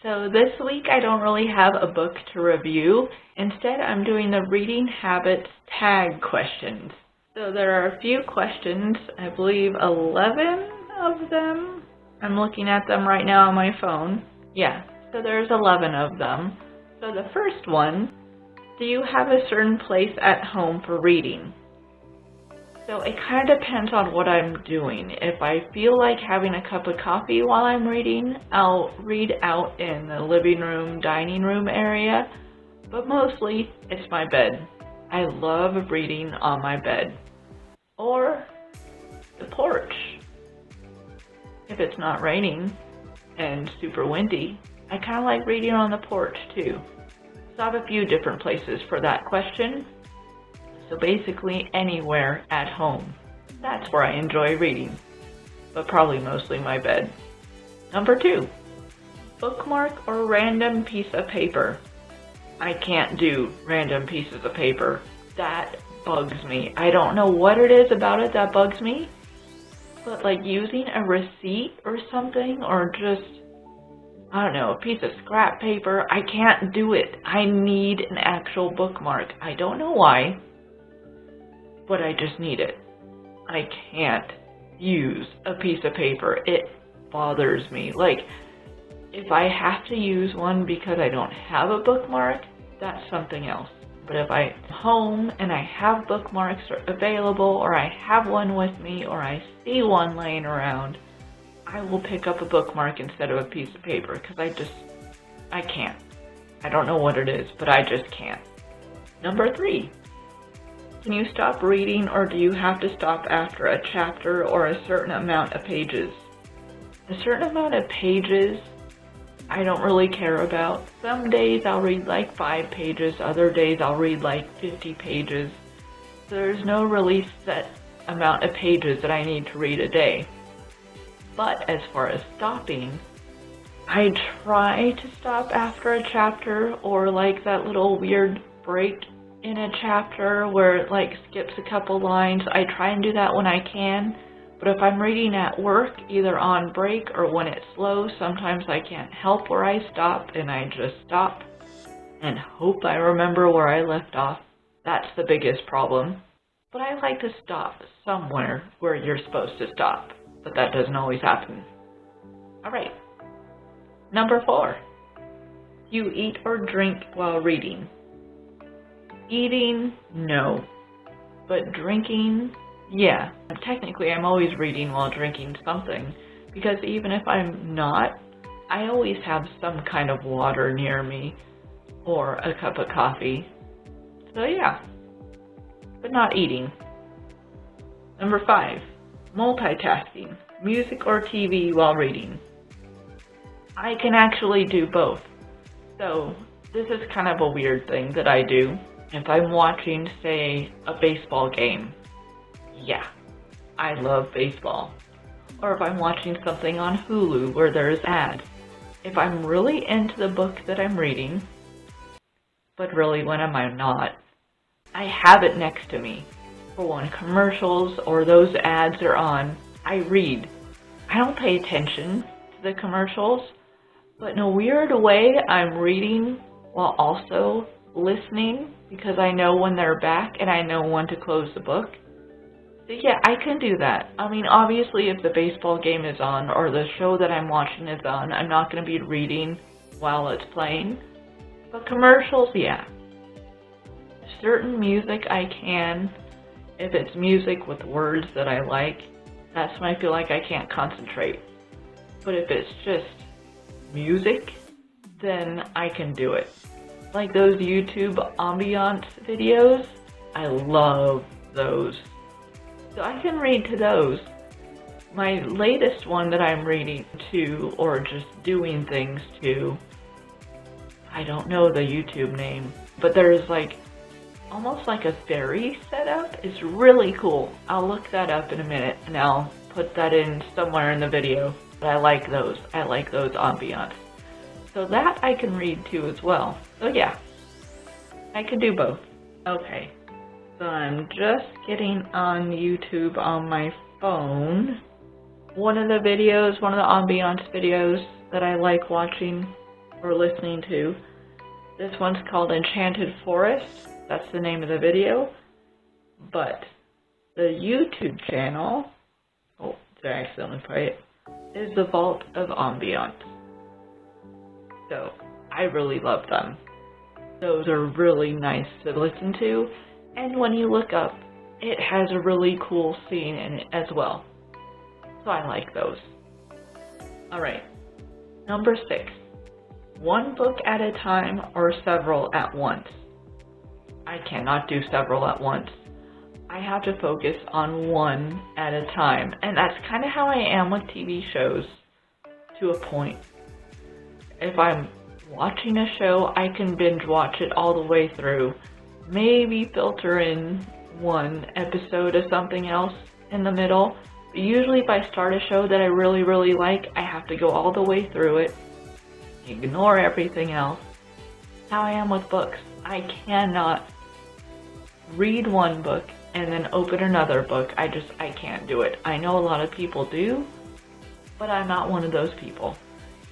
So this week I don't really have a book to review. Instead, I'm doing the reading habits tag questions. So there are a few questions, I believe 11 of them. I'm looking at them right now on my phone. Yeah, so there's 11 of them. So the first one, do you have a certain place at home for reading? So it kind of depends on what I'm doing. If I feel like having a cup of coffee while I'm reading, I'll read out in the living room, dining room area, but mostly it's my bed. I love reading on my bed. Or the porch. If it's not raining and super windy, I kind of like reading on the porch too. So I have a few different places for that question. So basically anywhere at home. That's where I enjoy reading, but probably mostly my bed. Number 2, bookmark or random piece of paper. I can't do random pieces of paper. That bugs me. I don't know what it is about it that bugs me, but like using a receipt or something, or just, I don't know, a piece of scrap paper, I can't do it. I need an actual bookmark. I don't know why, but I just need it. I can't use a piece of paper. It bothers me. Like, if I have to use one because I don't have a bookmark, that's something else. But if I'm home and I have bookmarks available, or I have one with me, or I see one laying around, I will pick up a bookmark instead of a piece of paper because I can't. I don't know what it is, but I just can't. Number 3. Can you stop reading, or do you have to stop after a chapter or a certain amount of pages? A certain amount of pages, I don't really care about. Some days I'll read like 5 pages, other days I'll read like 50 pages. There's no really set amount of pages that I need to read a day. But as far as stopping, I try to stop after a chapter, or like that little weird break in a chapter where it like skips a couple lines. I try and do that when I can, but if I'm reading at work, either on break or when it's slow, sometimes I can't help where I stop, and I just stop and hope I remember where I left off. That's the biggest problem. But I like to stop somewhere where you're supposed to stop, but that doesn't always happen. Alright, number 4. You eat or drink while reading. Eating, no. But drinking, yeah. Technically, I'm always reading while drinking something, because even if I'm not, I always have some kind of water near me, or a cup of coffee. So yeah, but not eating. Number 5, multitasking, music or TV while reading. I can actually do both. So this is kind of a weird thing that I do. If I'm watching, say, a baseball game, yeah, I love baseball. Or if I'm watching something on Hulu where there's ads. If I'm really into the book that I'm reading, but really when am I not, I have it next to me. For when commercials or those ads are on, I read. I don't pay attention to the commercials, but in a weird way, I'm reading while also listening, because I know when they're back and I know when to close the book. So yeah, I can do that. I mean, obviously if the baseball game is on or the show that I'm watching is on, I'm not going to be reading while it's playing. But commercials, yeah. Certain music I can. If it's music with words that I like, that's when I feel like I can't concentrate. But if it's just music, then I can do it. Like those YouTube ambiance videos, I love those. So I can read to those. My latest one that I'm reading to, or just doing things to, I don't know the YouTube name, but there's like almost like a fairy setup. It's really cool. I'll look that up in a minute and I'll put that in somewhere in the video. But I like those. I like those ambiance. So that I can read too as well. So yeah, I can do both. Okay, so I'm just getting on YouTube on my phone. One of the ambiance videos that I like watching or listening to. This one's called Enchanted Forest. That's the name of the video. But the YouTube channel, oh, did I accidentally play it, is the Vault of Ambiance. So, I really love them. Those are really nice to listen to, and when you look up, it has a really cool scene in it as well. So I like those. Alright, number 6. One book at a time or several at once. I cannot do several at once. I have to focus on one at a time, and that's kind of how I am with TV shows to a point. If I'm watching a show, I can binge watch it all the way through, maybe filter in one episode of something else in the middle. But usually if I start a show that I really like, I have to go all the way through it, ignore everything else. That's how I am with books. I cannot read one book and then open another book. I can't do it. I know a lot of people do, but I'm not one of those people.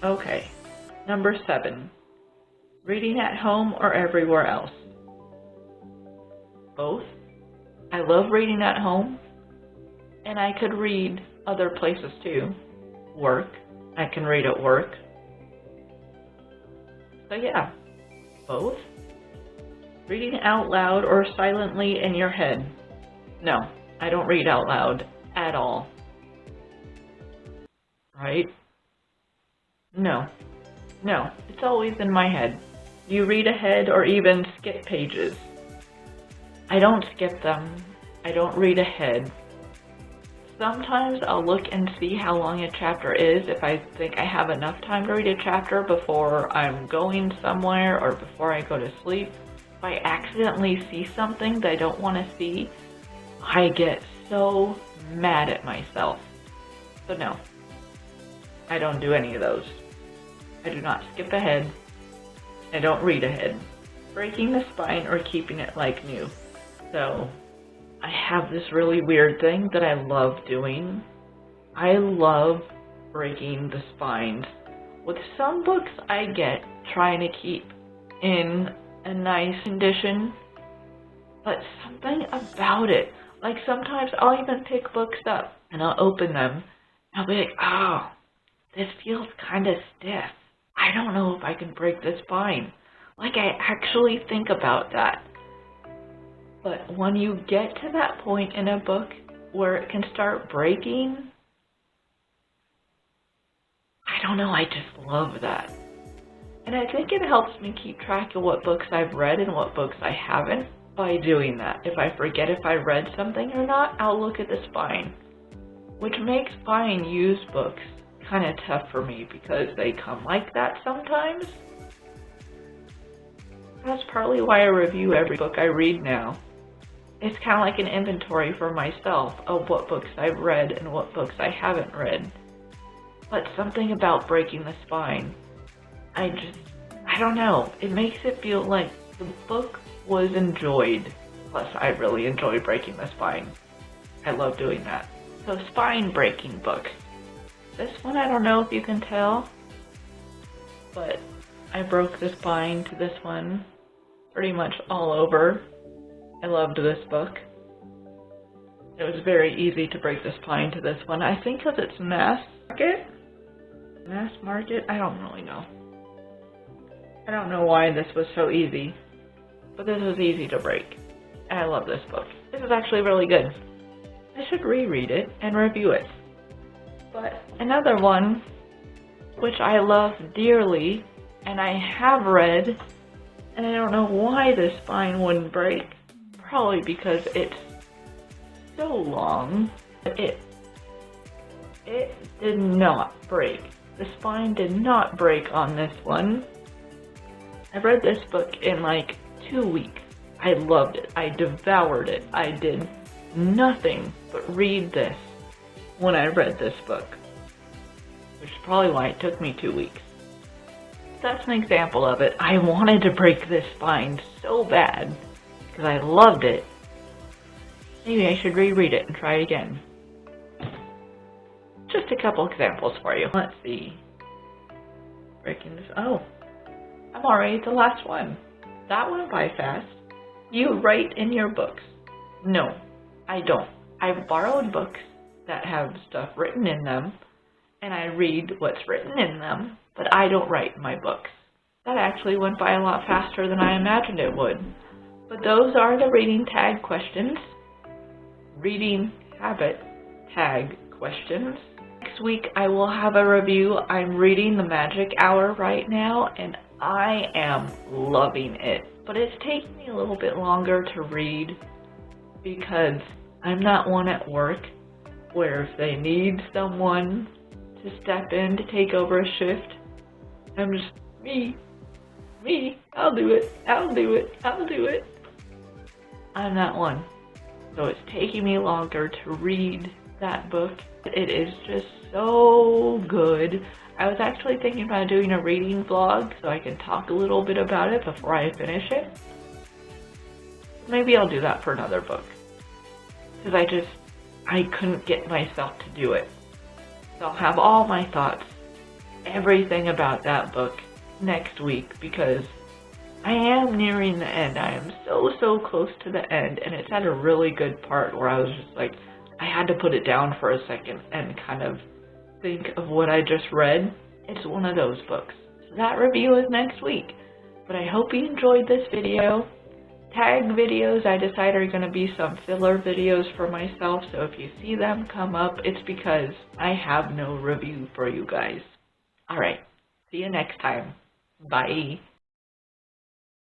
Okay, number 7. Reading at home or everywhere else? Both. I love reading at home, and I could read other places too. Work. I can read at work. So yeah, both. Reading out loud or silently in your head? No, I don't read out loud at all. Right? No, it's always in my head. Do you read ahead or even skip pages? I don't skip them. I don't read ahead. Sometimes I'll look and see how long a chapter is if I think I have enough time to read a chapter before I'm going somewhere or before I go to sleep. If I accidentally see something that I don't want to see, I get so mad at myself. So no, I don't do any of those. I do not skip ahead. I don't read ahead. Breaking the spine or keeping it like new. So, I have this really weird thing that I love doing. I love breaking the spines. With some books I get trying to keep in a nice condition, but something about it, like sometimes I'll even pick books up and I'll open them and I'll be like, oh, this feels kind of stiff. I don't know if I can break this spine. Like I actually think about that. But when you get to that point in a book where it can start breaking, I don't know, I just love that. And I think it helps me keep track of what books I've read and what books I haven't by doing that. If I forget if I read something or not, I'll look at the spine, which makes buying used books kind of tough for me because they come like that sometimes. That's partly why I review every book I read now. It's kind of like an inventory for myself of what books I've read and what books I haven't read. But something about breaking the spine, I don't know, it makes it feel like the book was enjoyed. Plus, I really enjoy breaking the spine. I love doing that. So, spine breaking books. This one, I don't know if you can tell, but I broke the spine to this one pretty much all over. I loved this book. It was very easy to break the spine to this one. I think because it's mass market? I don't really know. I don't know why this was so easy, but this was easy to break. And I love this book. This is actually really good. I should reread it and review it. But another one, which I love dearly, and I have read, and I don't know why the spine wouldn't break. Probably because it's so long. It did not break. The spine did not break on this one. I read this book in like 2 weeks. I loved it. I devoured it. I did nothing but read this when I read this book, which is probably why it took me 2 weeks. That's an example of it. I wanted to break this spine so bad because I loved it. Maybe I should reread it and try it again. Just a couple examples for you. Let's see. Breaking this. Oh, I'm already at the last one. That went by fast. You write in your books. No, I don't. I've borrowed books that have stuff written in them, and I read what's written in them, but I don't write my books. That actually went by a lot faster than I imagined it would. But those are the reading tag questions. Reading habit tag questions. Next week I will have a review. I'm reading The Magic Hour right now, and I am loving it. But it's taking me a little bit longer to read because I'm not one at work where if they need someone to step in to take over a shift, I'm just, me, I'll do it. I'm not one. So it's taking me longer to read that book. It is just so good. I was actually thinking about doing a reading vlog so I can talk a little bit about it before I finish it. Maybe I'll do that for another book. Because I couldn't get myself to do it. So I'll have all my thoughts, everything about that book next week because I am nearing the end. I am so close to the end, and it's at a really good part where I was just like, I had to put it down for a second and kind of think of what I just read. It's one of those books. So that review is next week. But I hope you enjoyed this video. Tag videos I decide are going to be some filler videos for myself, so if you see them come up, it's because I have no review for you guys. Alright, see you next time. Bye.